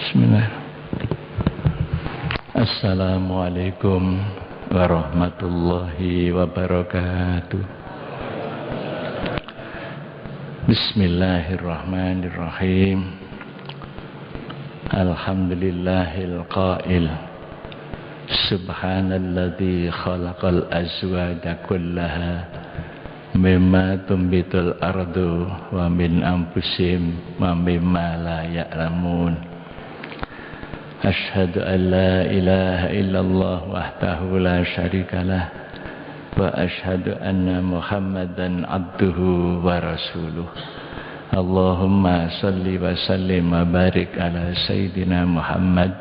Bismillah. Assalamualaikum warahmatullahi wabarakatuh. Bismillahirrahmanirrahim. Alhamdulillahil qail. Subhanalladzi khalaqal azwaja kullaha mimma tumbitul ardu wa min anfusihim wa mimma la ya'lamun. Asyhadu an la ilaha illallah wahdahu la syarikalah wa asyhadu anna Muhammadan abduhu wa rasuluh. Allahumma salli wa sallim wa barik ala sayyidina Muhammad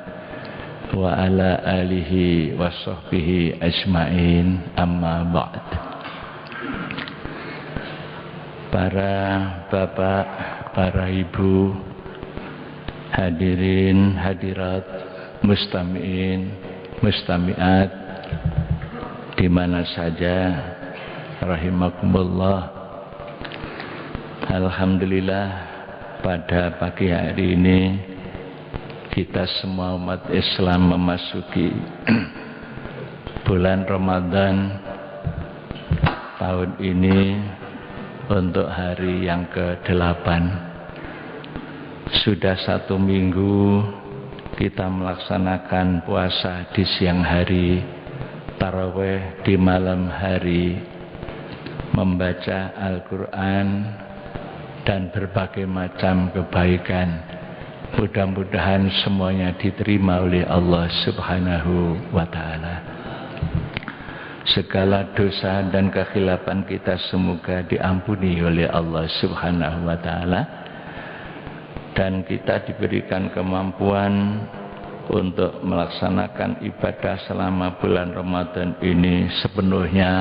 wa ala alihi wa sahbihi ajma'in, amma ba'd. Para bapak, para ibu, hadirin, hadirat, mustami'in, mustami'at di mana saja, rahimakumullah. Alhamdulillah, pada pagi hari ini kita semua umat Islam memasuki bulan Ramadan tahun ini untuk hari yang ke-8. Sudah 1 minggu kita melaksanakan puasa di siang hari, tarawih di malam hari, membaca Al-Quran dan berbagai macam kebaikan. Mudah-mudahan semuanya diterima oleh Allah Subhanahu wa ta'ala. Segala dosa dan kekhilafan kita semoga diampuni oleh Allah Subhanahu wa ta'ala, dan kita diberikan kemampuan untuk melaksanakan ibadah selama bulan Ramadan ini sepenuhnya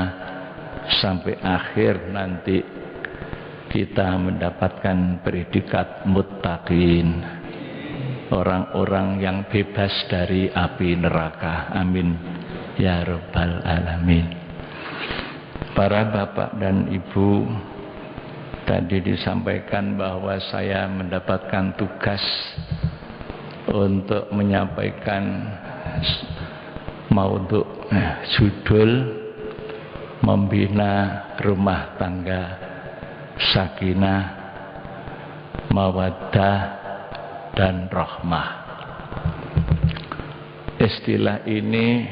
sampai akhir nanti kita mendapatkan predikat muttaqin, orang-orang yang bebas dari api neraka. Amin ya rabbal alamin. Para bapak dan ibu, tadi disampaikan bahwa saya mendapatkan tugas untuk menyampaikan maudhu judul membina rumah tangga sakinah, mawaddah dan rahmah. Istilah ini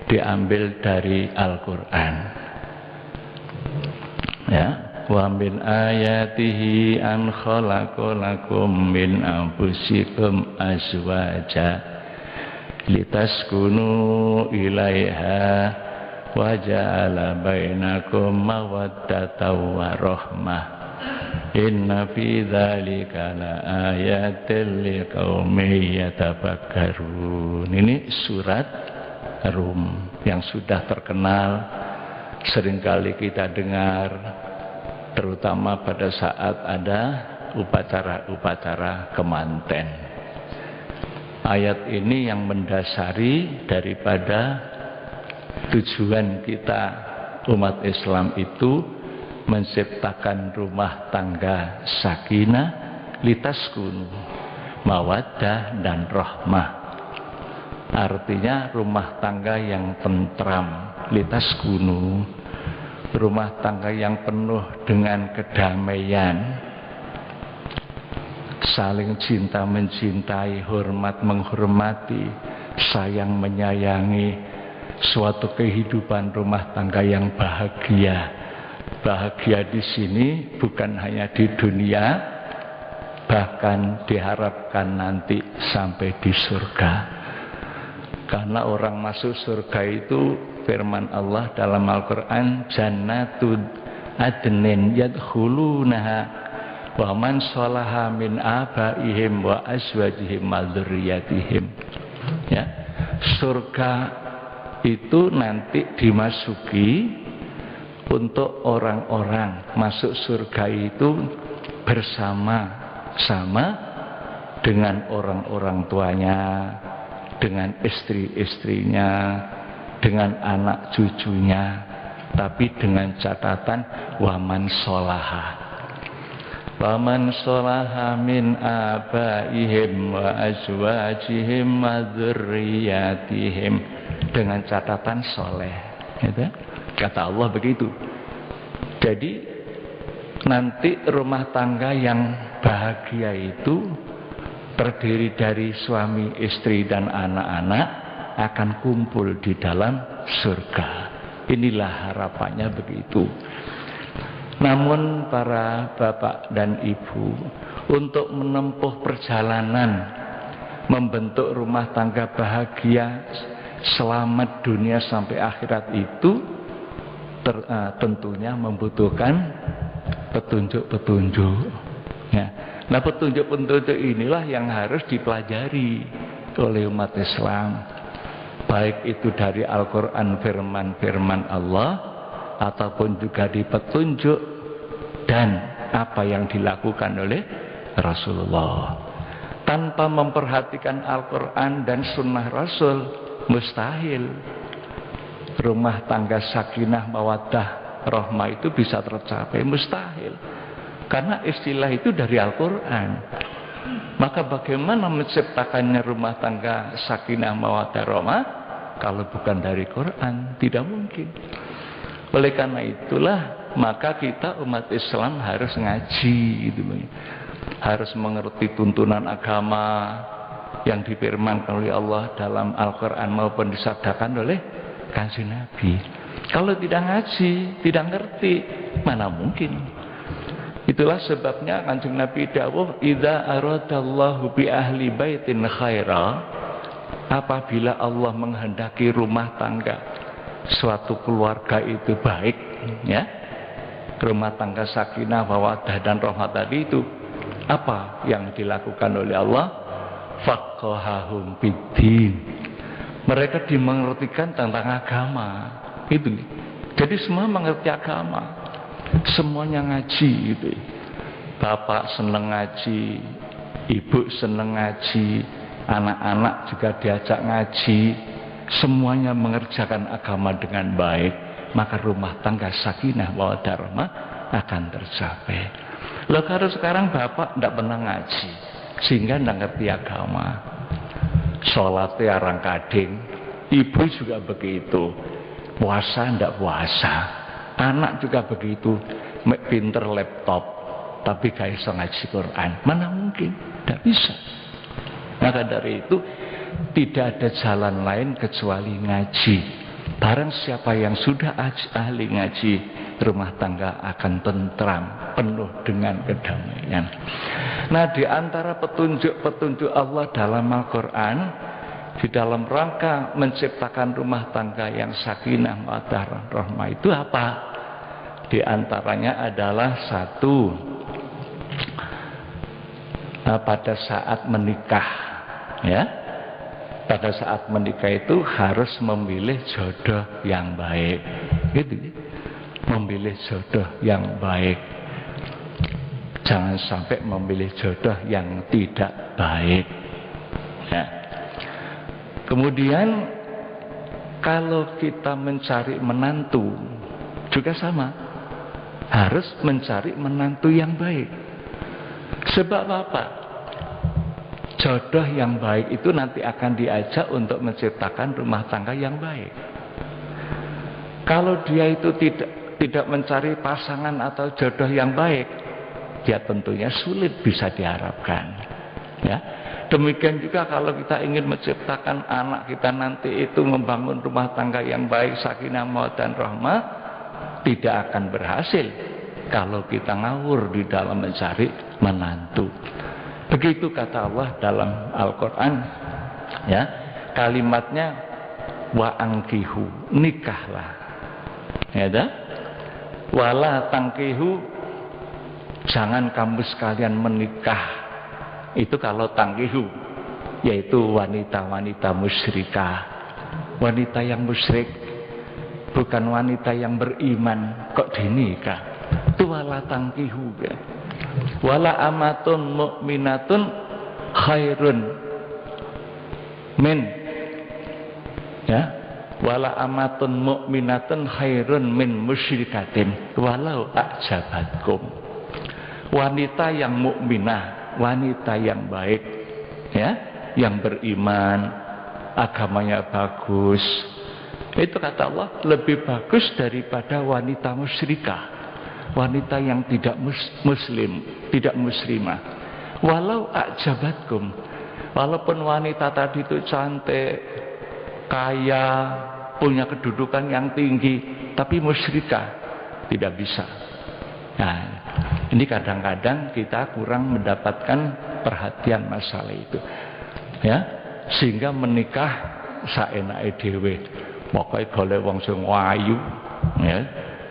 diambil dari Al-Quran, ya. Wa min ayatihi an khalaqalakum min anfusikum azwaja litaskunu ilaiha wa ja'ala bainakum mawaddatan wa rahmah. Inna fi dzalika laayatil liqaumin yatafakkarun. Ini surat Rum yang sudah terkenal, seringkali kita dengar, terutama pada saat ada upacara-upacara kemanten. Ayat ini yang mendasari daripada tujuan kita umat Islam itu menciptakan rumah tangga sakinah, litaskunu, mawaddah dan rahmah. Artinya rumah tangga yang tentram, litaskunu, rumah tangga yang penuh dengan kedamaian, saling cinta mencintai, hormat menghormati, sayang menyayangi, suatu kehidupan rumah tangga yang bahagia. Bahagia di sini bukan hanya di dunia, bahkan diharapkan nanti sampai di surga. Karena orang masuk surga itu, firman Allah dalam Al-Quran, jannatud adnin yadkhulunaha wa man sholaha min abaihim wa azwajihim wa dzurriyyatihim. Ya, surga itu nanti dimasuki untuk orang-orang masuk surga itu bersama-sama dengan orang-orang tuanya, dengan istri-istrinya, dengan anak cucunya, tapi dengan catatan waman sholaha. Faman sholaha min abaihim wa azwajihim wa dzurriyyatihim, dengan catatan soleh, gitu. Kata Allah begitu. Jadi nanti rumah tangga yang bahagia itu terdiri dari suami, istri dan anak-anak akan kumpul di dalam surga. Inilah harapannya begitu. Namun para bapak dan ibu, untuk menempuh perjalanan membentuk rumah tangga bahagia selamat dunia sampai akhirat itu tentunya membutuhkan petunjuk-petunjuk, ya. Nah, petunjuk-petunjuk inilah yang harus dipelajari oleh umat Islam, baik itu dari Al-Quran, firman-firman Allah, ataupun juga di petunjuk dan apa yang dilakukan oleh Rasulullah. Tanpa memperhatikan Al-Quran dan sunnah Rasul, mustahil rumah tangga sakinah mawaddah rahmah itu bisa tercapai, mustahil. Karena istilah itu dari Al-Quran. Maka bagaimana menciptakannya rumah tangga sakinah mawaddah rahmah kalau bukan dari Quran? Tidak mungkin. Oleh karena itulah maka kita umat Islam harus ngaji, gitu. Harus mengerti tuntunan agama yang difirmankan oleh Allah dalam Al-Quran maupun disabdakan oleh Kanjeng Nabi. Kalau tidak ngaji, tidak ngerti, mana mungkin. Itulah sebabnya Kanjeng Nabi dawuh, idza aradallahu bi ahli baitin khaira, apabila Allah menghendaki rumah tangga suatu keluarga itu baik, ya, rumah tangga sakinah mawaddah dan rahmah tadi itu, apa yang dilakukan oleh Allah? Faqahahum biddin, mereka dimengertikan tentang agama, itu. Jadi semua mengerti agama, semuanya ngaji, gitu. Bapak seneng ngaji, ibu seneng ngaji, anak-anak juga diajak ngaji, semuanya mengerjakan agama dengan baik, maka rumah tangga sakinah mawaddah rahmah akan tercapai. Loh, kalau sekarang bapak tidak pernah ngaji sehingga tidak ngerti agama, sholatnya arang kading, ibu juga begitu, puasa tidak puasa, anak juga begitu, pinter laptop tapi gak bisa ngaji Quran, mana mungkin, tidak bisa. Maka dari itu tidak ada jalan lain kecuali ngaji. Barang siapa yang sudah ahli ngaji, rumah tangga akan tentram, penuh dengan kedamaian. Nah, di antara petunjuk-petunjuk Allah dalam Al-Quran, di dalam rangka menciptakan rumah tangga yang sakinah mawaddah rahmah itu apa? Di antaranya adalah satu, pada saat menikah, ya, pada saat menikah itu harus memilih jodoh yang baik, gitu. Memilih jodoh yang baik, jangan sampai memilih jodoh yang tidak baik, ya. Kemudian kalau kita mencari menantu juga sama, harus mencari menantu yang baik. Sebab apa? Jodoh yang baik itu nanti akan diajak untuk menciptakan rumah tangga yang baik. Kalau dia itu tidak mencari pasangan atau jodoh yang baik, ya tentunya sulit bisa diharapkan, ya. Demikian juga kalau kita ingin menciptakan anak kita nanti itu membangun rumah tangga yang baik, sakinah mawaddah rahmah, tidak akan berhasil kalau kita ngawur di dalam mencari menantu. Begitu kata Allah dalam Al-Quran, ya, kalimatnya wa angkihu, nikahlah, ya, wala tangkihu, jangan kamu sekalian menikah. Itu kalau tangkihu, yaitu wanita-wanita musyrikah, wanita yang musyrik, bukan wanita yang beriman kok dinikah. Itu wala tangkihu, ya. Wala amatun mu'minatun khairun min, ya, wala amatun mu'minatun khairun min musyrikatin walau a'jabatkum. wanita yang mukminah, wanita yang baik, ya, yang beriman, agamanya bagus. Itu kata Allah lebih bagus daripada wanita musyrikah, wanita yang tidak muslim, tidak muslimah. Walau ajabatkum, walaupun wanita tadi itu cantik, kaya, punya kedudukan yang tinggi, tapi musyrikah, tidak bisa. Nah, ini kadang-kadang kita kurang mendapatkan perhatian masalah itu, ya, sehingga menikah saenake dhewe. Pokoke golek wong sing ayu, ya,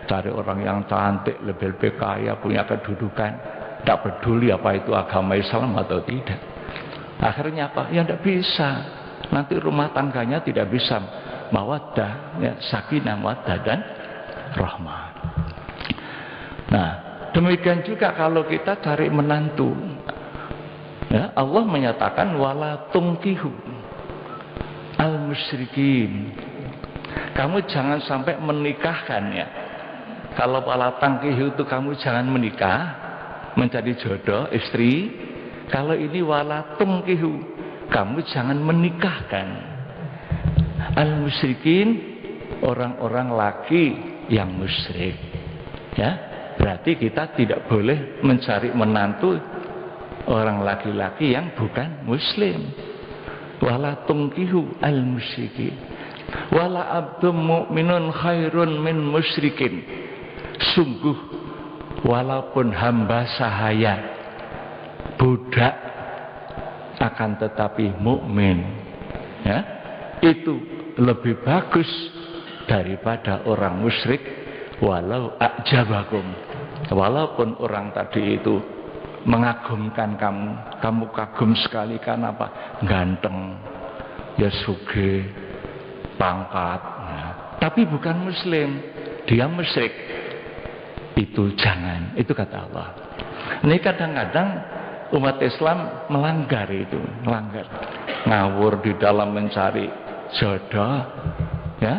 cari orang yang cantik, lebih kaya, punya kedudukan, tidak peduli apa itu agama Islam atau tidak. Akhirnya apa? Ya tidak bisa. Nanti rumah tangganya tidak bisa mawaddah, ya, sakinah, mawaddah dan rahmah. Nah, demikian juga kalau kita cari menantu, ya, Allah menyatakan wala tungkihu al musyrikin. Kamu jangan sampai menikahkannya. Kalau wala tangkihu itu kamu jangan menikah, mencari jodoh istri. Kalau ini wala tungkihu, kamu jangan menikahkan al musyrikin, orang-orang laki yang musyrik, ya. Berarti kita tidak boleh mencari menantu orang laki-laki yang bukan muslim. Wala tungkihu al musyrikin wala abdum mu'minun khairun min musyrikin. Sungguh walaupun hamba sahaya, budak, akan tetapi mukmin, ya, itu lebih bagus daripada orang musyrik. Walau ajabakum, walaupun orang tadi itu mengagumkan kamu, kamu kagum sekali karena apa? Ganteng, ya, sugih, pangkat, nah, tapi bukan muslim, dia musyrik. Itu jangan, itu kata Allah. Ini kadang-kadang umat Islam melanggar itu, melanggar, ngawur di dalam mencari jodoh, ya,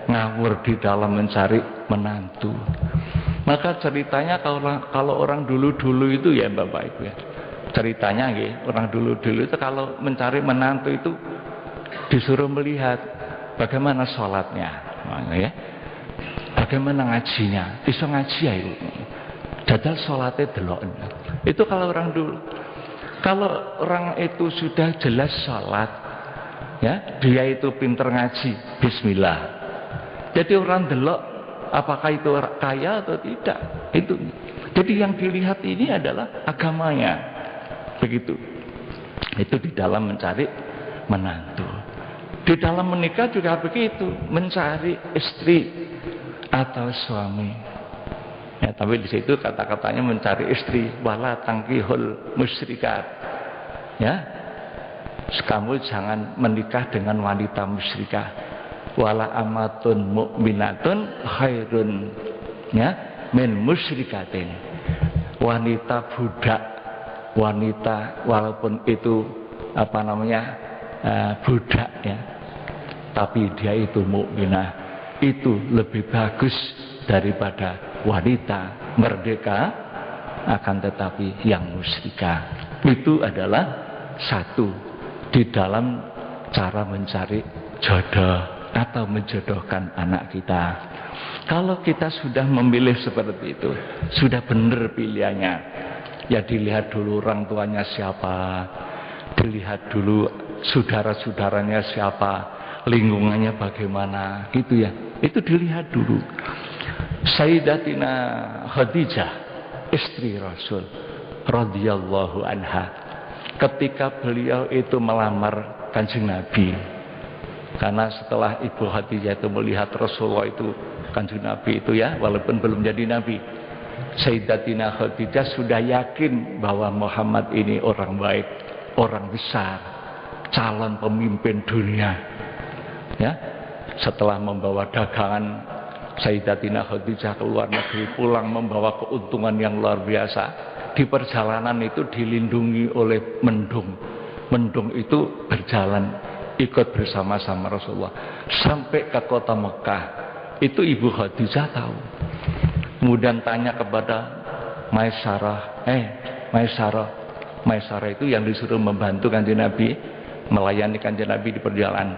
ngawur di dalam mencari menantu. Maka ceritanya kalau orang dulu-dulu itu, ya Bapak Ibu, ya, ceritanya ya, orang dulu-dulu itu kalau mencari menantu itu disuruh melihat bagaimana sholatnya, ya, bagaimana ngajinya, iso ngaji ya itu, jadal sholatnya delok. Itu kalau orang dulu. Kalau orang itu sudah jelas sholat, ya, dia itu pinter ngaji, bismillah. Jadi orang delok apakah itu kaya atau tidak, itu. Jadi yang dilihat ini adalah agamanya, begitu. Itu di dalam mencari menantu. Di dalam menikah juga begitu, mencari istri atau suami. Ya, tapi di situ kata-katanya mencari istri, wala tangkihul musyrikat. Ya, kamu jangan menikah dengan wanita musyrikah. Wala amatun mu'minatun khairun, ya, min musyrikatin. Wanita budak, wanita walaupun itu apa namanya budak, ya, tapi dia itu mukminah, itu lebih bagus daripada wanita merdeka akan tetapi yang musyrikah. Itu adalah satu di dalam cara mencari jodoh atau menjodohkan anak kita. Kalau kita sudah memilih seperti itu, sudah benar pilihannya, ya dilihat dulu orang tuanya siapa, dilihat dulu saudara-saudaranya siapa, lingkungannya bagaimana, gitu ya. Itu dilihat dulu. Sayyidatina Khadijah, istri Rasul radhiyallahu anha, ketika beliau itu melamar Kanjeng Nabi, karena setelah Ibu Khadijah itu melihat Rasulullah itu, Kanjeng Nabi itu, ya, walaupun belum jadi Nabi, Sayyidatina Khadijah sudah yakin bahwa Muhammad ini orang baik, orang besar, calon pemimpin dunia, ya. Setelah membawa dagangan Sayyidatina Khadijah ke luar negeri, pulang membawa keuntungan yang luar biasa. Di perjalanan itu dilindungi oleh mendung. Mendung itu berjalan ikut bersama-sama Rasulullah sampai ke kota Mekah. Itu Ibu Khadijah tahu. Kemudian tanya kepada Maisarah itu yang disuruh membantu Kanjeng Nabi, melayani Kanjeng Nabi di perjalanan.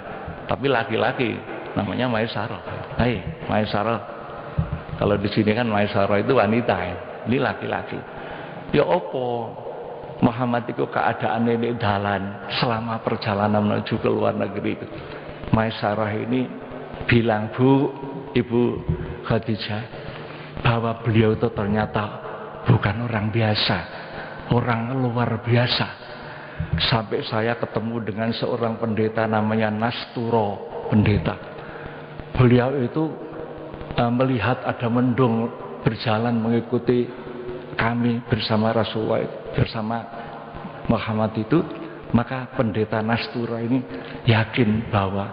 Tapi laki-laki namanya Maisarah. Maisarah. Kalau di sini kan Maisarah itu wanita, ini laki-laki. Ya opo Muhammad itu keadaan ini dalan selama perjalanan menuju ke luar negeri itu. Maisarah ini bilang, Bu, Ibu Khadijah, bahwa beliau itu ternyata bukan orang biasa, orang luar biasa. Sampai saya ketemu dengan seorang pendeta namanya Nasturo pendeta. Beliau itu melihat ada mendung berjalan mengikuti kami bersama Rasulullah, bersama Muhammad itu, maka pendeta Nasturo ini yakin bahwa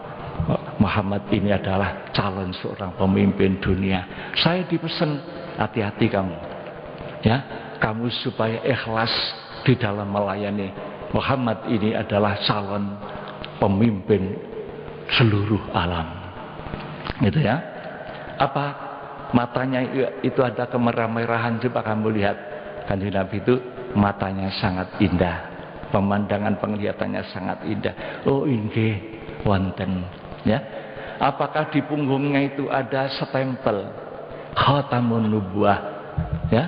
Muhammad ini adalah calon seorang pemimpin dunia. Saya dipesan, hati-hati kamu, ya, kamu supaya ikhlas di dalam melayani. Muhammad ini adalah calon pemimpin seluruh alam, gitu ya. Apa matanya itu ada kemerah-merahan? Coba kamu lihat, Kanjeng Nabi itu matanya sangat indah, pemandangan penglihatannya sangat indah. Oh inggih wonten, ya. Apakah di punggungnya itu ada stempel khatamun nubuwah, ya?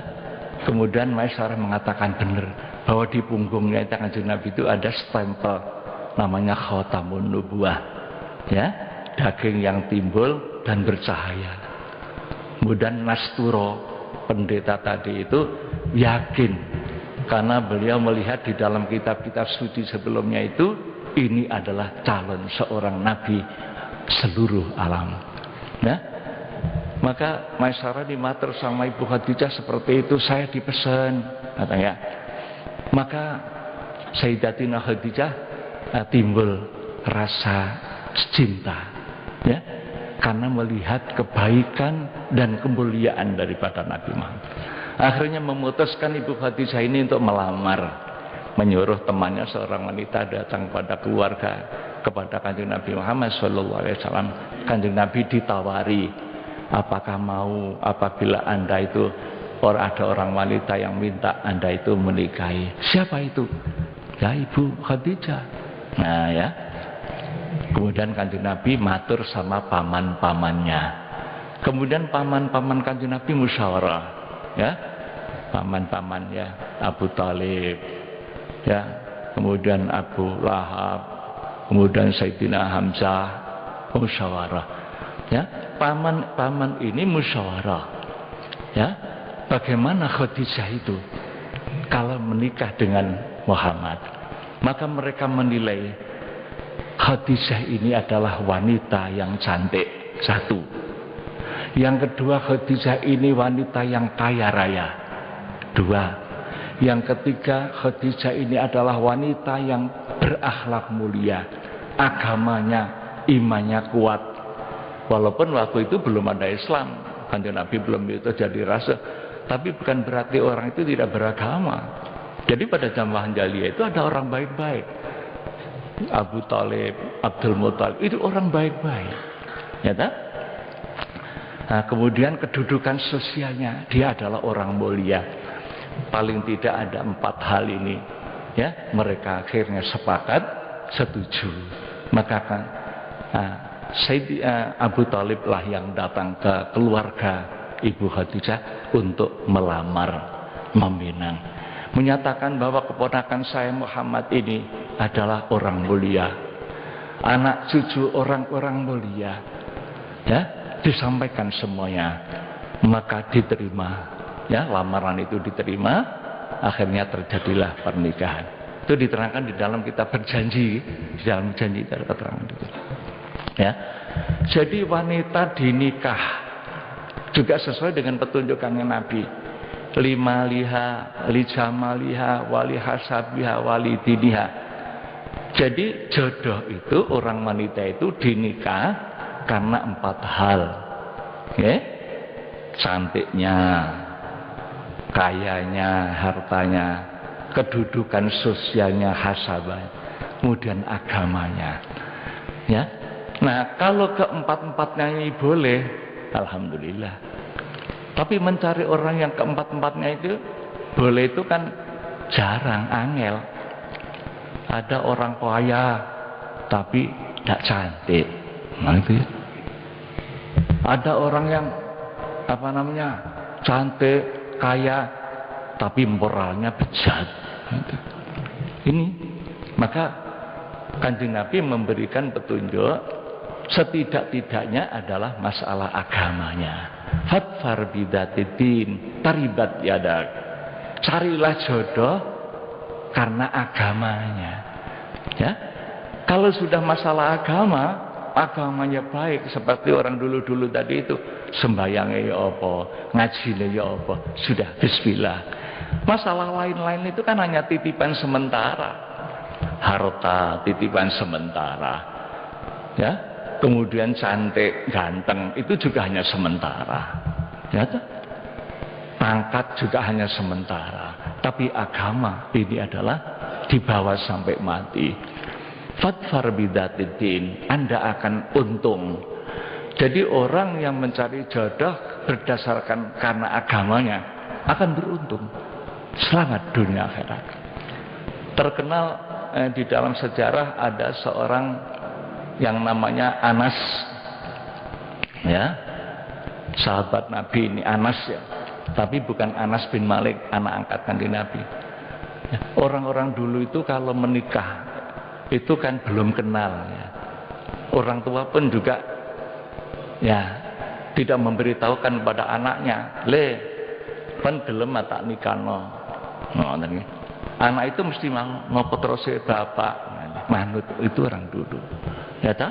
Kemudian Maisarah mengatakan benar bahwa di punggungnya itu Kanjeng Nabi itu ada stempel namanya khatamun nubuwah, ya, daging yang timbul dan bercahaya. Kemudian Nasturo pendeta tadi itu yakin karena beliau melihat di dalam kitab-kitab suci sebelumnya itu ini adalah calon seorang nabi seluruh alam, ya. Maka Maisarah dimatur sama Ibu Khadijah seperti itu, saya dipesan katanya. Maka Sayyidatina Khadijah timbul rasa cinta, ya, karena melihat kebaikan dan kemuliaan daripada Nabi Muhammad. Akhirnya memutuskan Ibu Khadijah ini untuk melamar, menyuruh temannya seorang wanita datang pada keluarga, kepada Kanjeng Nabi Muhammad SAW. Kanjeng Nabi ditawari, apakah mau apabila Anda itu ada orang wanita yang minta Anda itu menikahi. Siapa itu? Ya Ibu Khadijah. Nah ya. Kemudian Kanjeng Nabi matur sama paman-pamannya. Kemudian paman-paman Kanjeng Nabi musyawarah, ya. Paman-paman ya, Abu Talib, ya. Kemudian Abu Lahab, kemudian Sayyidina Hamzah musyawarah, ya. Paman-paman ini musyawarah, ya. Bagaimana Khadijah itu kalau menikah dengan Muhammad? Maka mereka menilai Khadijah ini adalah wanita yang cantik, satu. Yang kedua, Khadijah ini wanita yang kaya raya, dua. Yang ketiga, Khadijah ini adalah wanita yang berakhlak mulia, agamanya, imannya kuat. Walaupun waktu itu belum ada Islam, Kanjeng Nabi belum itu jadi rasul, tapi bukan berarti orang itu tidak beragama. Jadi pada zaman jahiliyah itu ada orang baik-baik. Abu Talib, Abdul Muttalib itu orang baik-baik, ya tak? Nah, kemudian kedudukan sosialnya dia adalah orang mulia. Paling tidak ada 4 hal ini, ya. Mereka akhirnya sepakat, setuju. Maka kan Abu Talib lah yang datang ke keluarga Ibu Khadijah untuk melamar, meminang, menyatakan bahwa keponakan saya Muhammad ini adalah orang mulia, anak cucu orang-orang mulia, ya. Disampaikan semuanya, maka diterima, ya, lamaran itu diterima. Akhirnya terjadilah pernikahan. Itu diterangkan di dalam kitab Berjanji, di dalam janji ada keterangan itu, ya. Jadi wanita dinikah juga sesuai dengan petunjukannya Nabi. Lima liha, lijamaliha, wali hasabiha, wali diniha. Jadi jodoh itu, orang wanita itu dinikah karena 4 hal, ya. Cantiknya, kayanya, hartanya, kedudukan sosialnya, hasabah, kemudian agamanya, ya. Nah, kalau keempat-empatnya ini boleh, alhamdulillah. Tapi mencari orang yang keempat-empatnya itu boleh itu kan jarang, angel. Ada orang kaya tapi tidak cantik, nah itu ya. Ada orang yang cantik, kaya tapi moralnya bejat. Ini maka Kanjeng Nabi memberikan petunjuk, setidak-tidaknya adalah masalah agamanya. Fadfar bidatidin taribat yadak. Carilah jodoh karena agamanya. Ya, kalau sudah masalah agamanya baik, seperti orang dulu-dulu tadi itu, sembayangnya ya apa, ngajinya ya apa, sudah bismillah. Masalah lain-lain itu kan hanya titipan sementara, harta titipan sementara, ya. Kemudian cantik, ganteng itu juga hanya sementara, ya. Pangkat juga hanya sementara, tapi agama ini adalah dibawa sampai mati. Fadfar bidatidin, Anda akan untung. Jadi orang yang mencari jodoh berdasarkan karena agamanya akan beruntung. Selamat dunia akhirat. Terkenal di dalam sejarah ada seorang yang namanya Anas, ya, sahabat Nabi ini Anas ya, tapi bukan Anas bin Malik, anak angkat Kanjeng Nabi. Ya, orang-orang dulu itu kalau menikah itu kan belum kenal ya. Orang tua pun juga ya tidak memberitahukan pada anaknya, kan gelem tak nikahno. Anak itu mesti mau terus bapak manut, itu orang dulu. Ya tak?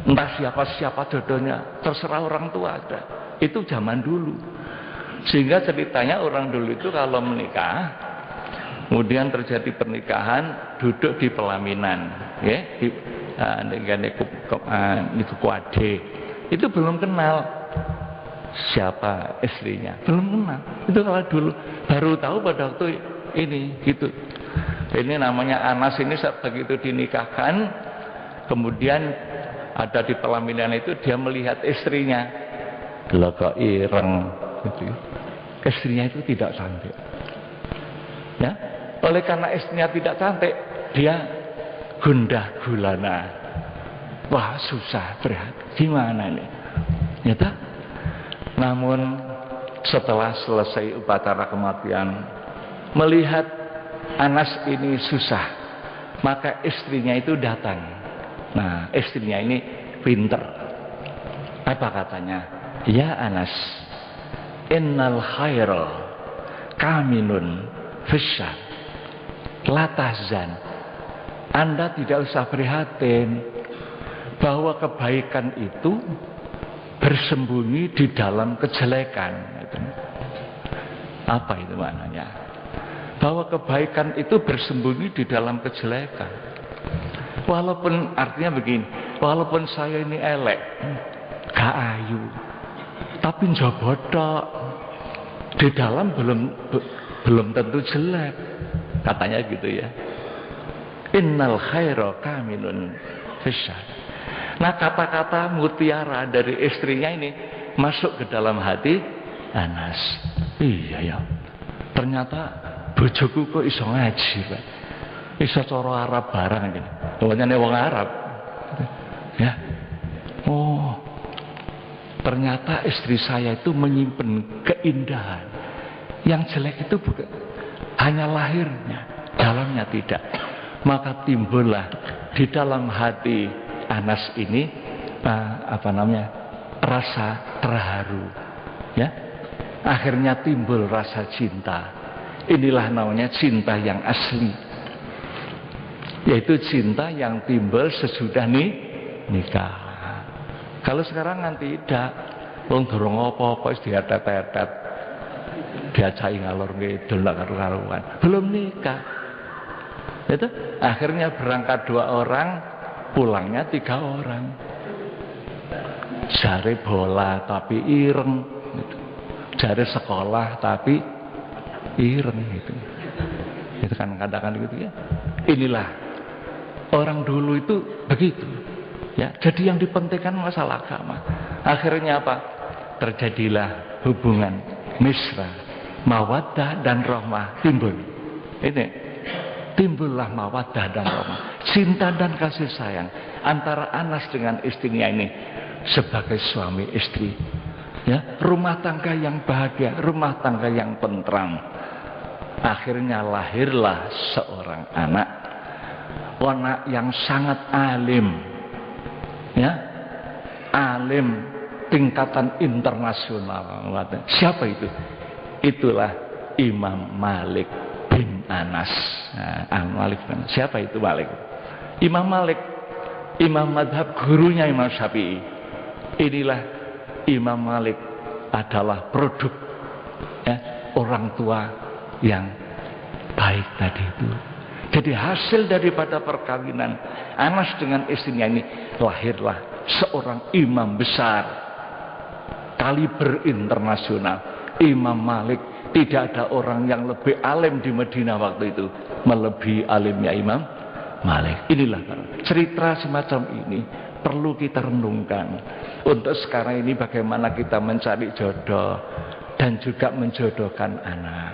Entah siapa jodohnya, terserah orang tua ada. Itu zaman dulu. Sehingga ceritanya orang dulu itu kalau menikah, kemudian terjadi pernikahan, duduk di pelaminan, ya, di kuade. Itu belum kenal siapa istrinya, belum kenal. Itu kalau dulu baru tahu pada waktu ini gitu. Ini namanya Anas ini begitu dinikahkan, kemudian ada di pelaminan itu dia melihat istrinya, kok ireng, gitu. Istrinya itu tidak cantik. Ya, oleh karena istrinya tidak cantik, dia gundah gulana. Wah, susah, berat. Gimana ini? Ya tak? Namun setelah selesai upacara kematian, melihat Anas ini susah, maka istrinya itu datang. Nah, istrinya ini pinter. Apa katanya? Ya Anas, innal khaira kaminun fisyar, la tahzan. Anda tidak usah prihatin bahwa kebaikan itu bersembunyi di dalam kejelekan. Apa itu maknanya? Bahwa kebaikan itu bersembunyi di dalam kejelekan. Walaupun artinya begini, walaupun saya ini elek, gak ayu, tapi njobotok, di dalam belum tentu jelek, katanya gitu ya. Innal khaira kaminun fisyar. Nah, kata-kata mutiara dari istrinya ini masuk ke dalam hati Anas. Iya ya, ternyata bojoku kok iso ngaji, Pak. Iso cara Arab barang gini. Wong wong Arab. Ya. Oh. Ternyata istri saya itu menyimpan keindahan. Yang jelek itu bukan hanya lahirnya, dalamnya tidak. Maka timbullah di dalam hati Anas ini rasa terharu, ya. Akhirnya timbul rasa cinta. Inilah namanya cinta yang asli, yaitu cinta yang timbul sesudah nikah. Kalau sekarang kan tidak, wong durung apa-apa wis dietet-etet, diajaki ngalor ngidul karo-karuan, belum nikah. Itu akhirnya berangkat 2 orang, pulangnya 3 orang. Jare bola tapi ireng, gitu. Jare sekolah tapi ireng gitu. Itu kan kadang-kadang gitu ya. Inilah orang dulu itu begitu. Ya, jadi yang dipentingkan masalah agama. Akhirnya apa? Terjadilah hubungan mesra mawaddah dan rahmah timbul. Ini timbullah mawaddah dan rahmah, cinta dan kasih sayang antara Anas dengan istrinya ini sebagai suami istri. Ya, rumah tangga yang bahagia, rumah tangga yang tentram. Akhirnya lahirlah seorang anak yang sangat alim. Ya, alim tingkatan internasional. Siapa itu? Itulah Imam Malik bin Anas. Malik bin Anas. Siapa itu Malik? Imam Malik, imam madhab, gurunya Imam Syafi'i. Inilah Imam Malik adalah produk orang tua yang baik tadi itu. Jadi hasil daripada perkawinan Anas dengan istrinya ini lahirlah seorang imam besar, kaliber internasional. Imam Malik, tidak ada orang yang lebih alim di Madinah waktu itu melebihi alimnya Imam Malik. Inilah cerita semacam ini perlu kita renungkan. Untuk sekarang ini bagaimana kita mencari jodoh dan juga menjodohkan anak.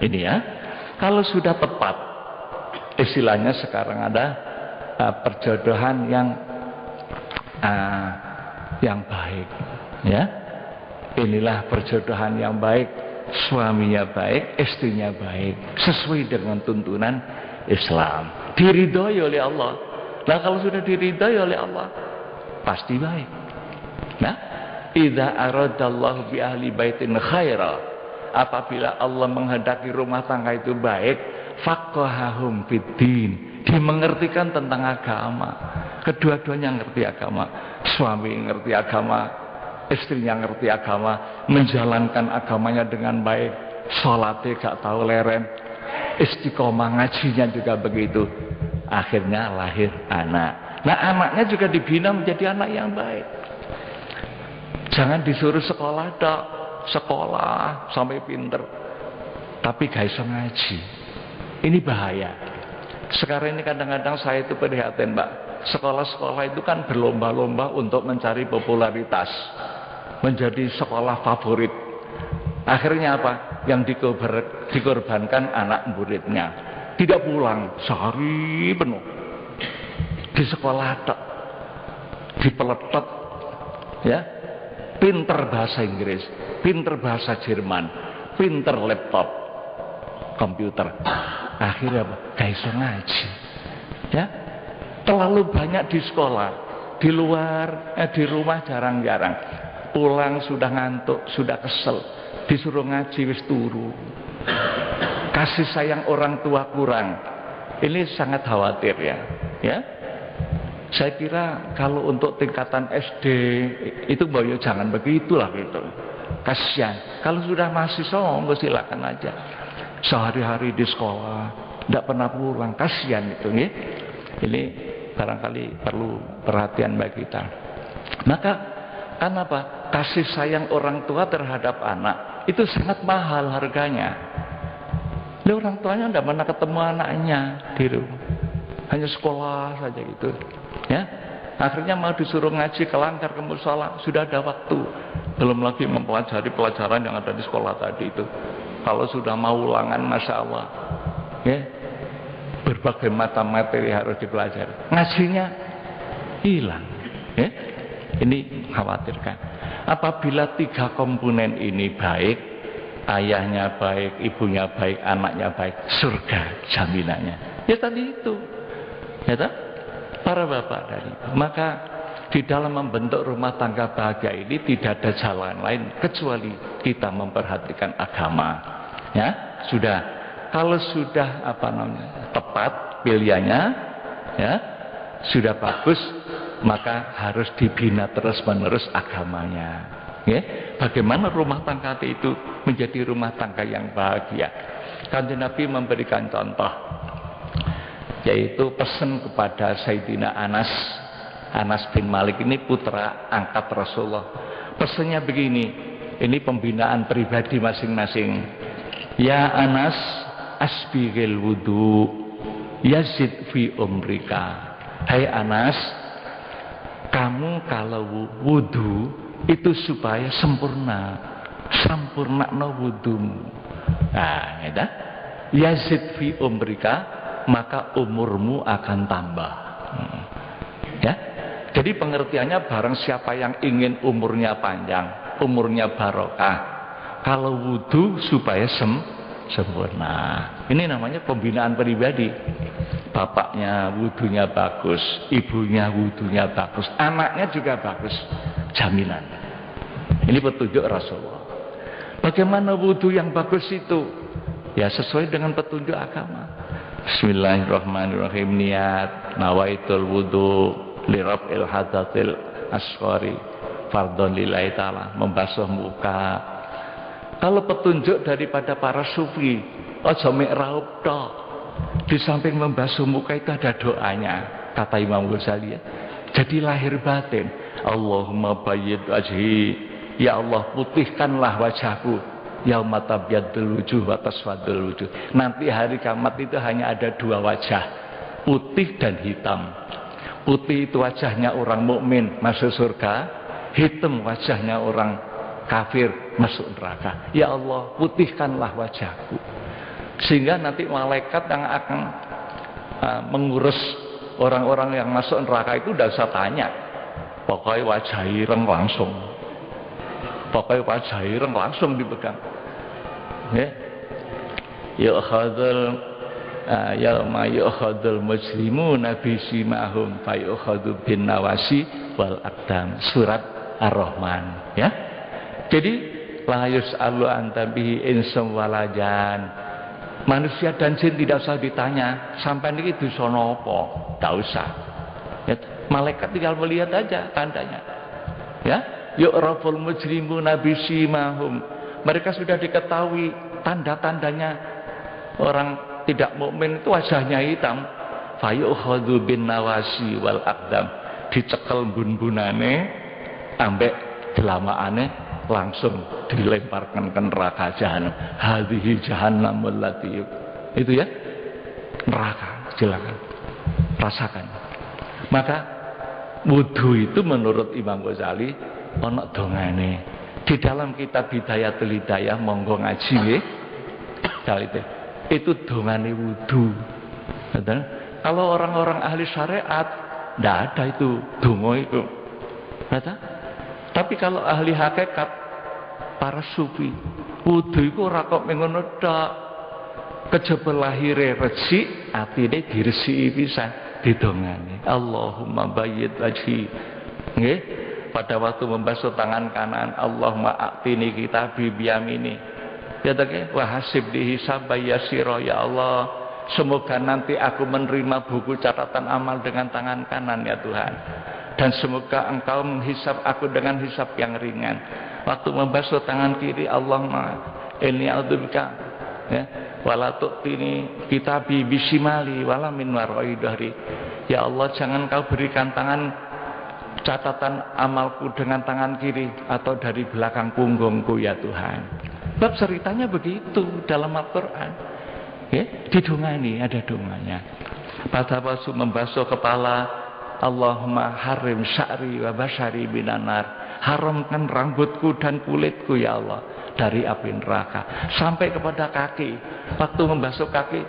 Ini ya. Kalau sudah tepat, istilahnya sekarang ada perjodohan yang baik, ya. Inilah perjodohan yang baik, suaminya baik, istrinya baik, sesuai dengan tuntunan Islam, diridhoi oleh Allah. Nah, kalau sudah diridhoi oleh Allah, pasti baik. Nah, idza aradallahu bi ahli baitin khaira, apabila Allah menghendaki rumah tangga itu baik, faqahahum fiddin, dimengertikan tentang agama. Kedua-duanya ngerti agama, suami ngerti agama, istrinya ngerti agama, menjalankan agamanya dengan baik, sholatnya gak tahu leren, istiqomah ngajinya juga begitu. Akhirnya lahir anak. Nah, anaknya juga dibina menjadi anak yang baik. Jangan disuruh sekolah dok, sekolah sampai pinter, tapi gak iso ngaji. Ini bahaya. Sekarang ini kadang-kadang saya itu prihatin, Mbak. Sekolah-sekolah itu kan berlomba-lomba untuk mencari popularitas, menjadi sekolah favorit. Akhirnya apa? Yang dikorbankan anak muridnya. Tidak pulang sehari penuh di sekolah tok, dipeletot, ya. Pinter bahasa Inggris, pinter bahasa Jerman, pinter laptop, komputer. Akhirnya apa? Gak iso ngaji. Ya, terlalu banyak di sekolah, di luar, di rumah jarang-jarang. Pulang sudah ngantuk, sudah kesel, disuruh ngaji wis turu. Kasih sayang orang tua kurang. Ini sangat khawatir ya. Ya. Saya kira kalau untuk tingkatan SD itu boyo jangan begitulah gitu. Kasihan. Kalau sudah mahasiswa monggo silakan aja. Sehari-hari di sekolah, tidak pernah pulang, kasihan itu nih. Ini barangkali perlu perhatian bagi kita. Maka kenapa? Kasih sayang orang tua terhadap anak itu sangat mahal harganya. Orang tuanya tidak pernah ketemu anaknya di rumah, hanya sekolah saja gitu. Ya, akhirnya mau disuruh ngaji kelangkar ke musola, sudah ada waktu, belum lagi mempelajari pelajaran yang ada di sekolah tadi itu. Kalau sudah mau ulangan, masya Allah, ya, berbagai macam materi harus dipelajari, ngajinya hilang. Ya, ini khawatirkan. Apabila tiga komponen ini baik, ayahnya baik, ibunya baik, anaknya baik, surga jaminannya. Ya tadi itu, ya tak? Para bapak dari maka di dalam membentuk rumah tangga bahagia ini tidak ada jalan lain kecuali kita memperhatikan agama. Ya, sudah. Kalau sudah tepat pilihannya, ya, sudah bagus, maka harus dibina terus-menerus agamanya. Ya, bagaimana rumah tangga itu menjadi rumah tangga yang bahagia? Kanjeng Nabi memberikan contoh, yaitu pesan kepada Sayyidina Anas bin Malik ini putra angkat Rasulullah. Pesannya begini, ini pembinaan pribadi masing-masing. Ya Anas, asbighil wudu, yazid fi umrika. Hai Anas, kamu kalau wudu itu supaya sempurna no wudumu. Nah, ya. Yazid fi umrika, maka umurmu akan tambah. Ya. Jadi pengertiannya barang siapa yang ingin umurnya panjang, umurnya barokah, kalau wudu supaya sempurna. Ini namanya pembinaan pribadi. Bapaknya wudunya bagus, ibunya wudunya bagus, anaknya juga bagus. Jaminan. Ini petunjuk Rasulullah. Bagaimana wudu yang bagus itu? Ya sesuai dengan petunjuk agama. Bismillahirrahmanirrahim. Niat nawaitul wudu liraf'il hadatsil asghari fardhon lillahi ta'ala, membasuh muka. Kalau petunjuk daripada para sufi, aja mek raup tok. Di samping membasuh muka itu ada doanya, kata Imam Ghazali ya. Jadi lahir batin, Allahumma bayyid wajhi, ya Allah putihkanlah wajahku, yauma tabyadul wujuh wa taswadul wujuh. Nanti hari kiamat itu hanya ada dua wajah, putih dan hitam. Putih itu wajahnya orang mukmin masuk surga, hitam wajahnya orang kafir masuk neraka. Ya Allah, putihkanlah wajahku. Sehingga nanti malaikat yang akan mengurus orang-orang yang masuk neraka itu tidak usah tanya. Pokoknya wajah ireng langsung. Pokoknya wajah ireng langsung dipegang. Ya. Yauma yu'khadul mujrimuna bisimahum fayu'khadu bin nawasi wal aqdam. Surat Ar-Rahman ya. Jadi la yus'alu anta bihi insum walajan. Manusia dan jin tidak usah ditanya sampai niki dosa napa, enggak usah. Ya, malaikat tinggal melihat aja tandanya. Ya, yu'raful mujrimuna bisimahum. Mereka sudah diketahui tanda-tandanya orang tidak mukmin itu wajahnya hitam. Fayu'khadhu bin nawasi wal aqdam, dicekel bun-bunane ambek delamaane langsung dilemparkan ke neraka jahanam. Hadhihi jahannamul lati. Itu ya, neraka, silakan rasakan. Maka wudu itu menurut Imam Ghazali ana dongane. Di dalam kitab Hidayatul Hidayah monggo ngaji nggih. Itu dongane wudu. Kalau orang-orang ahli syariat tidak ada itu dongo itu. Tapi kalau ahli hakikat para sufi, wudu itu ora kok ngono tok. Kejaba lahire resik, atine diresiki pisan didongani. Allahumma bayyid wajhi. Nggih, pada waktu membasuh tangan kanan, Allahumma a'tini kitabi biyamini. Ya tak, wa hasib dihisab yasira, ya Allah, semoga nanti aku menerima buku catatan amal dengan tangan kanan ya Tuhan, dan semoga engkau menghisab aku dengan hisab yang ringan. Waktu membasuh tangan kiri, Allahumma inni a'udzubika ya wala tu'tini kitabi bisimali wala min warai dhahri. Ya Allah, jangan kau berikan tangan catatan amalku dengan tangan kiri atau dari belakang punggungku ya Tuhan. Bab ceritanya begitu dalam Al-Quran ya, didongani, ada donganya. Pada waktu membasuh kepala, Allahumma harim sya'ri wa basyari binanar, haramkan rambutku dan kulitku ya Allah dari api neraka. Sampai kepada kaki, waktu membasuh kaki,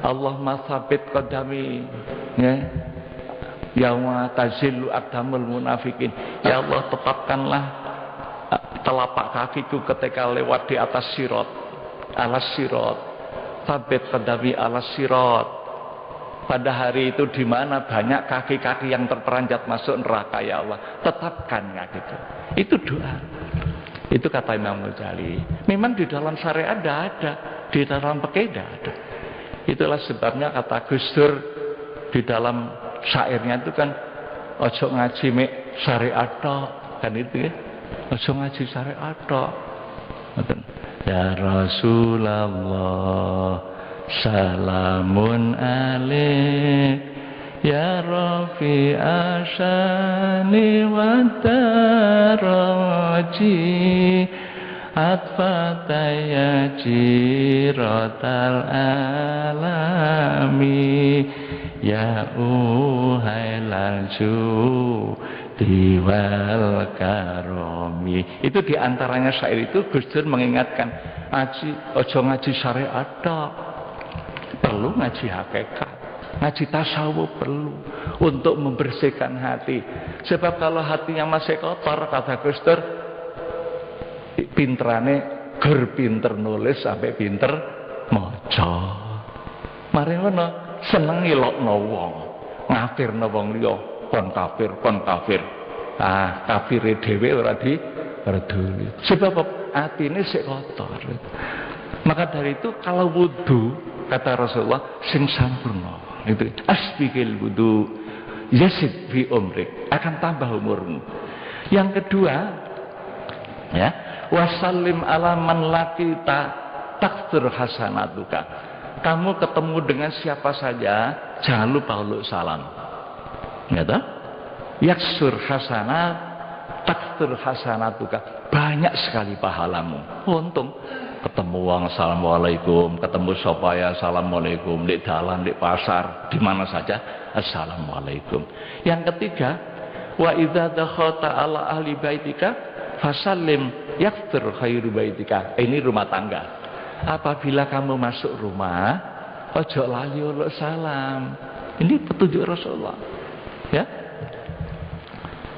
Allahumma tsabbit qadami ya yauma tazillu aqdamul munafikin. Ya Allah, tetapkanlah telapak kakiku ketika lewat di atas sirat, alas sirat. Tsabbit qadami alas sirat. Pada hari itu di mana banyak kaki-kaki yang terperanjat masuk neraka ya Allah, tetapkan kakiku. Itu doa. Itu kata Imam Ghazali. Memang di dalam syariat ada, di dalam fikih ada. Itulah sebabnya kata Gus Dur di dalam syairnya itu kan, ojo ngaji mek syariat tok, kan itu ya. Ojo ngaji syariat tok. Ya Rasulullah salamun alaik ya Rafi asyani wa daraji atfataya jiratal alami ya uhai lalju juddi wal karomi. Itu diantaranya syair itu Gus Dur mengingatkan, ojo ngaji syariat tok, perlu ngaji hakikat, ngaji tasawuf perlu untuk membersihkan hati. Sebab kalau hatinya masih kotor, kata Gus Dur, pinterane ger pinter nulis sampai pinter maca. Mari ngono seneng ngilokno wong, ngafirno wong liya, kon kafir, kon kafir. Ah, kafire dhewe ora peduli. Sebab atine sik kotor. Maka dari itu kalau wudu, kata Rasulullah, sing sampurna. Itu asbiqil wudu yasid fi umrik, akan tambah umurmu. Yang kedua, ya, wasallim ala man laqita taktsur hasanatuka. Kamu ketemu dengan siapa saja, jangan lupa uluk salam. Ya toh? Yaksur hasanat taktsur hasanatuka. Banyak sekali pahalamu. Untung ketemu wong assalamualaikum, ketemu sapa ya assalamualaikum, di dalan, di pasar, di mana saja assalamualaikum. Yang ketiga, wa idza dakhalta ala ahli baitika fasallim yakthur khairu baitika. Ini rumah tangga. Apabila kamu masuk rumah, ojo lali uluk salam. Ini petunjuk Rasulullah. Ya.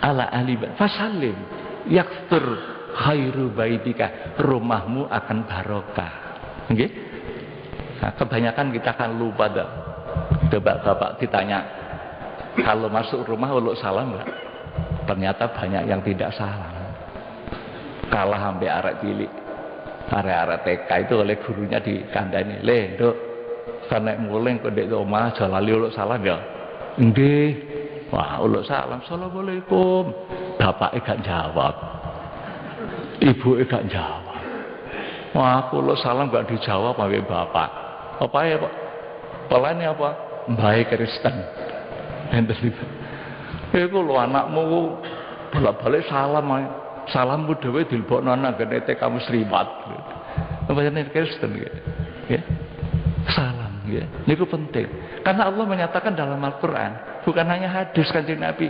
Ala ahli bait fasallim yakthur khairu baitika. Rumahmu akan barokah. Nggih? Nah, kebanyakan kita kan lupa dah. Coba Bapak ditanya, kalau masuk rumah uluk salam enggak? Ternyata banyak yang tidak salam. Kalah sampai arek cilik, arek-arek TK itu oleh gurunya dikandani, le nduk kan nek muleng kok ndek omah aja lali uluk salam ya. Nggih. Wah, uluk salam, assalamualaikum. Bapake gak jawab, ibuke gak jawab. Wah, aku uluk salam gak dijawab sampai bapak. Apa ya Pak? Pelane apa? Mbae Kristen. Enten iki. Iku lho anakmu bolak-balik salam ae. Salammu dhewe dilebokno nang ngene kamu sriwat. Apa jenenge Kristen ya? Salam ya. Niku penting. Karena Allah menyatakan dalam Al-Qur'an, bukan hanya hadis Kanjeng Nabi.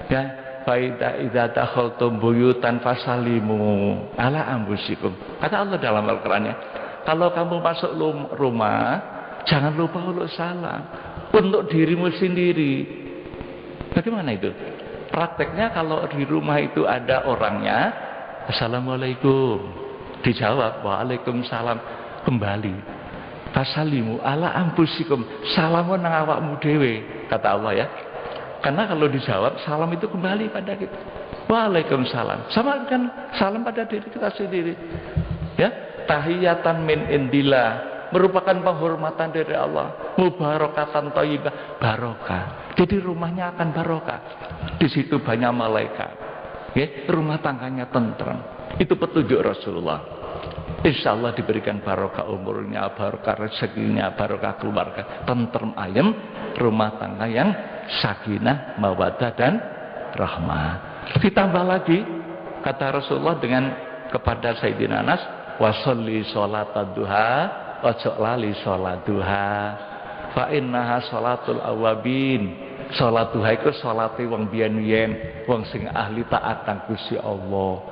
Ya, fa idza dakhaltum buyutan fasalimu ala anfusikum. Kata Allah dalam Al-Qur'annya, kalau kamu masuk rumah, jangan lupa uluk salam untuk dirimu sendiri. Bagaimana itu? Prakteknya kalau di rumah itu ada orangnya, assalamualaikum, dijawab waalaikumsalam, kembali fasalimu ala anfusikum, salamun nang awakmu dhewe, kata Allah ya. Karena kalau dijawab salam itu kembali pada kita, waalaikumsalam, sama kan salam pada diri kita sendiri ya. Tahiyatan min indillah, merupakan penghormatan dari Allah, mubarakatan thayyibah, barokah. Jadi rumahnya akan barokah. Di situ banyak malaikat. Ya, rumah tangganya tentram. Itu petunjuk Rasulullah. Insya Allah diberikan barokah umurnya, barokah rezekinya, barokah keluarga, tentram ayem, rumah tangga yang sakinah, mawaddah dan rahmah. Ditambah lagi kata Rasulullah dengan kepada Sayyidina Anas, wasolli sholat duha, ojo lali sholat duha, fa innaha sholatul awabin. Sholat duha itu sholate wong biyen-biyen, wong sing ahli taat nang Gusti Allah.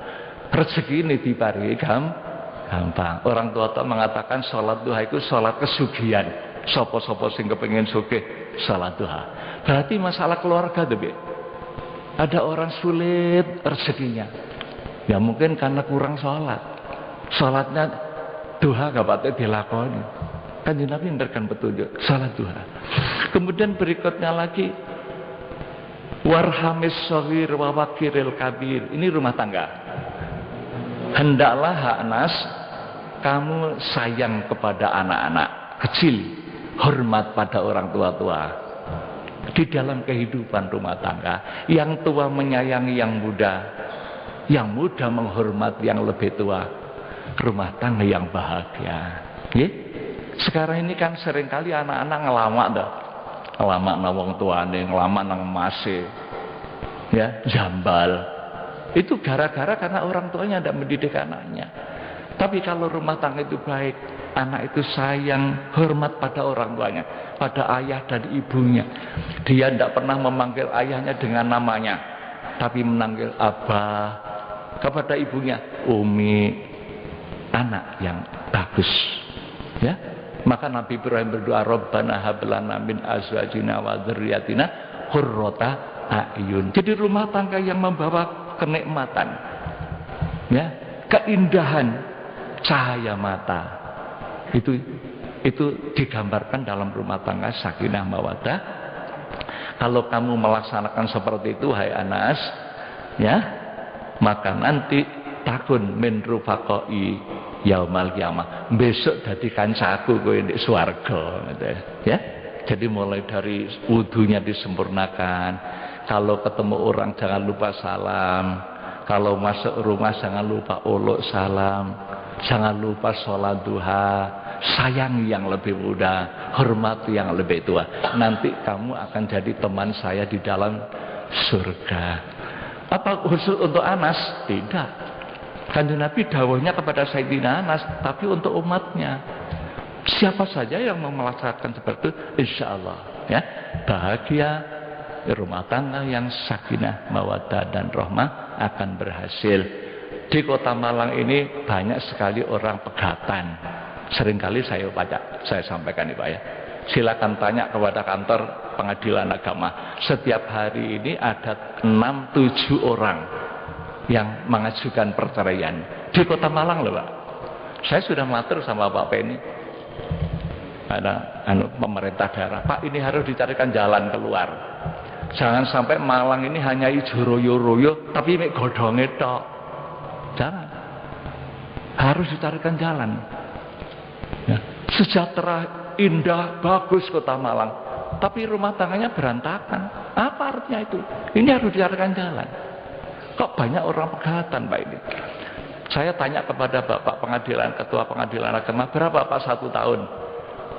Rezekine diparingi gampang. Orang tua mengatakan sholat duha itu sholat kesugihan. Sopo-sopo sing kepengin sugih sholat duha. Berarti masalah keluarga tuh, ada orang sulit rezekinya. Ya mungkin karena kurang sholat. Sholatnya duha gak patut dilakoni. Kan Nabi memberikan petunjuk salat duha. Kemudian berikutnya lagi warhamis shaghir wa wakiril kabir. Ini rumah tangga. Hendaklah Haknas kamu sayang kepada anak-anak kecil, hormat pada orang tua-tua. Di dalam kehidupan rumah tangga, yang tua menyayangi yang muda menghormati yang lebih tua. Rumah tangga yang bahagia. Ya? Sekarang ini kan seringkali anak-anak ngelamak dah. Ngelamak nang wong tuane, ngelamak nang emase. Ya, jambal. Itu gara-gara karena orang tuanya tidak mendidik anaknya. Tapi kalau rumah tangga itu baik, anak itu sayang, hormat pada orang tuanya, pada ayah dan ibunya. Dia tidak pernah memanggil ayahnya dengan namanya. tapi menanggil abah, kepada ibunya umi, anak yang bagus. Ya, maka Nabi Ibrahim berdoa, Rabbana hab lana min azwajina wa dzurriyyatina qurrata a'yun. Jadi rumah tangga yang membawa kenikmatan, ya, keindahan, cahaya mata. Itu digambarkan dalam rumah tangga sakinah mawaddah. Kalau kamu melaksanakan seperti itu, hai Anas, ya, maka nanti takun min rufaqai yaumal qiyamah, besok dadi kancaku kowe ndek swarga, ya. Jadi mulai dari wudunya disempurnakan, kalau ketemu orang jangan lupa salam, kalau masuk rumah jangan lupa uluk salam, jangan lupa sholat duha, sayangi yang lebih muda, hormati yang lebih tua. Nanti kamu akan jadi teman saya di dalam surga. Apa khusus untuk Anas? Tidak. Kanjeng Nabi dawuhnya kepada Sayyidina Anas, tapi untuk umatnya. Siapa saja yang mau melaksanakan seperti itu, insya Allah, ya, bahagia, rumah tangga yang sakinah, mawaddah dan rahmah akan berhasil. Di Kota Malang ini banyak sekali orang pegatan. Seringkali saya sampaikan nih Pak ya. Silakan tanya kepada kantor pengadilan agama. Setiap hari ini ada 6-7 orang yang mengajukan perceraian di Kota Malang loh Pak. Saya sudah matur sama Pak Penny, ada pemerintah daerah, Pak, ini harus dicarikan jalan keluar. Jangan sampai Malang ini hanya ijo royo-royo tapi mek godhonge tok. Jangan. Harus dicarikan jalan. Ya. Sejahtera, indah, bagus Kota Malang, tapi rumah tangganya berantakan. Apa artinya itu? Ini harus dicarikan jalan. Kok banyak orang pegatan Pak ini? Saya tanya kepada Bapak Pengadilan, Ketua Pengadilan Agama, berapa Pak 1 tahun?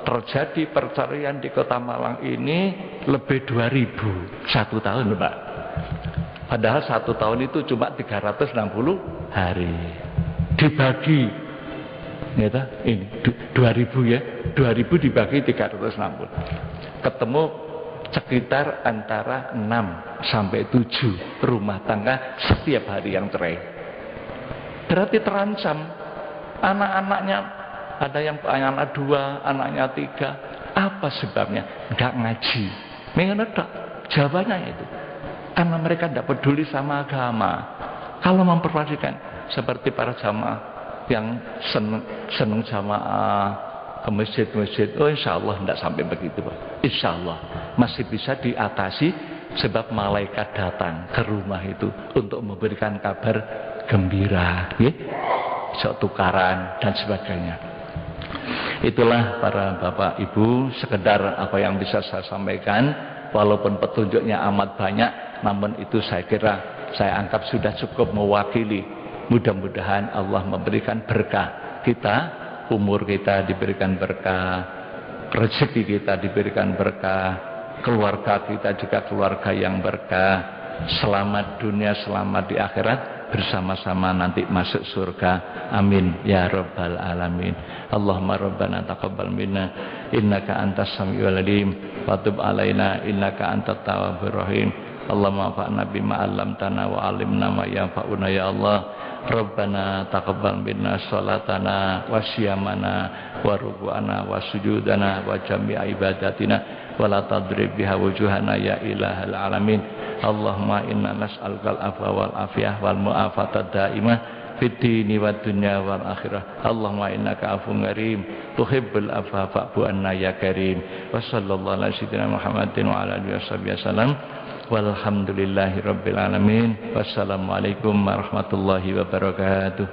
Terjadi perceraian di Kota Malang ini lebih 2.000 1 tahun Pak. Padahal 1 tahun itu cuma 360 hari. Dibagi, ya, ini 2.000 ya, 2.000 dibagi 360. Ketemu sekitar antara 6 sampai 7 rumah tangga setiap hari yang cerai. Berarti terancam anak-anaknya, ada yang anak 2, anaknya 3. Apa sebabnya? Enggak ngaji. Mengenai jawabannya itu karena mereka tidak peduli sama agama. Kalau memperhatikan seperti para jamaah yang seneng jamaah ke masjid-masjid, oh insya Allah tidak sampai begitu Pak. Insya Allah masih bisa diatasi, sebab malaikat datang ke rumah itu untuk memberikan kabar gembira, ya, sok tukaran dan sebagainya. Itulah para bapak ibu, sekedar apa yang bisa saya sampaikan, walaupun petunjuknya amat banyak, namun itu saya kira saya anggap sudah cukup mewakili. Mudah-mudahan Allah memberikan berkah kita, umur kita diberikan berkah, rezeki kita diberikan berkah, keluarga kita juga keluarga yang berkah, selamat dunia, selamat di akhirat, bersama-sama nanti masuk surga. Amin ya rabbal alamin. Allahumma rabbana taqabbal minna innaka antas samiul alim wa tub alaina innaka antat tawwabur rahim. Allahumma fa'na bima 'allamtana wa 'allimna ma yanfa'una ya Allah. Rabbana taqabbal minna sholatana wa siyamana wa ruku'ana wa sujudana wa jami'a ibadatina wa la tadrib biha wujuhana ya ilahal alamin. Allahumma inna nas'alukal afwa wal afiyah wal mu'afatad daimah fid dini wad dunya wal akhirah. Allahumma innaka afuwwun karim tuhibbul afwa fa'fu anna ya karim. Wa sallallahu ala sayyidina Muhammadin wa ala alihi wasallam. Walhamdulillahi rabbil alamin. Wassalamualaikum warahmatullahi wabarakatuh.